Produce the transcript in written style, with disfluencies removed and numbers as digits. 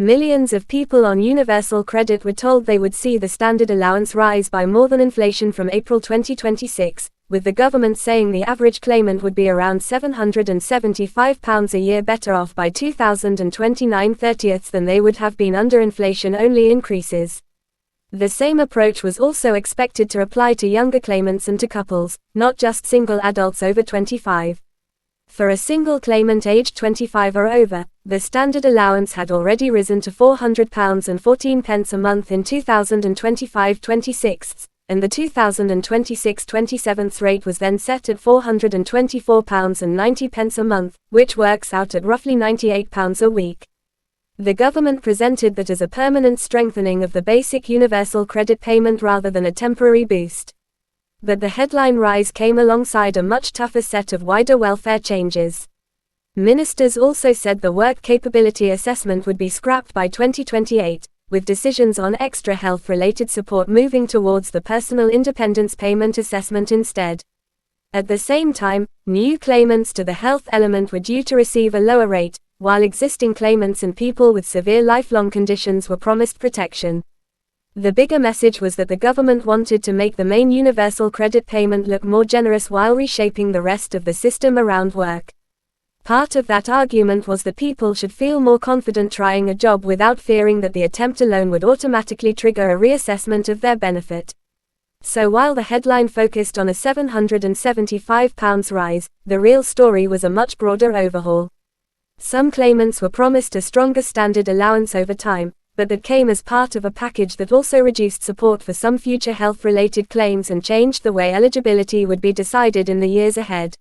Millions of people on universal credit were told they would see the standard allowance rise by more than inflation from April 2026, with the government saying the average claimant would be around £775 a year better off by 2029/30 than they would have been under inflation-only increases. The same approach was also expected to apply to younger claimants and to couples, not just single adults over 25. For a single claimant aged 25 or over, the standard allowance had already risen to £400.14 a month in 2025/26, and the 2026/27 rate was then set at £424.90 a month, which works out at roughly £98 a week. The government presented that as a permanent strengthening of the basic universal credit payment rather than a temporary boost. But the headline rise came alongside a much tougher set of wider welfare changes. Ministers also said the work capability assessment would be scrapped by 2028, with decisions on extra health-related support moving towards the personal independence payment assessment instead. At the same time, new claimants to the health element were due to receive a lower rate, while existing claimants and people with severe lifelong conditions were promised protection. The bigger message was that the government wanted to make the main universal credit payment look more generous while reshaping the rest of the system around work. Part of that argument was that people should feel more confident trying a job without fearing that the attempt alone would automatically trigger a reassessment of their benefit. So while the headline focused on a £775 rise, the real story was a much broader overhaul. Some claimants were promised a stronger standard allowance over time, but that came as part of a package that also reduced support for some future health-related claims and changed the way eligibility would be decided in the years ahead.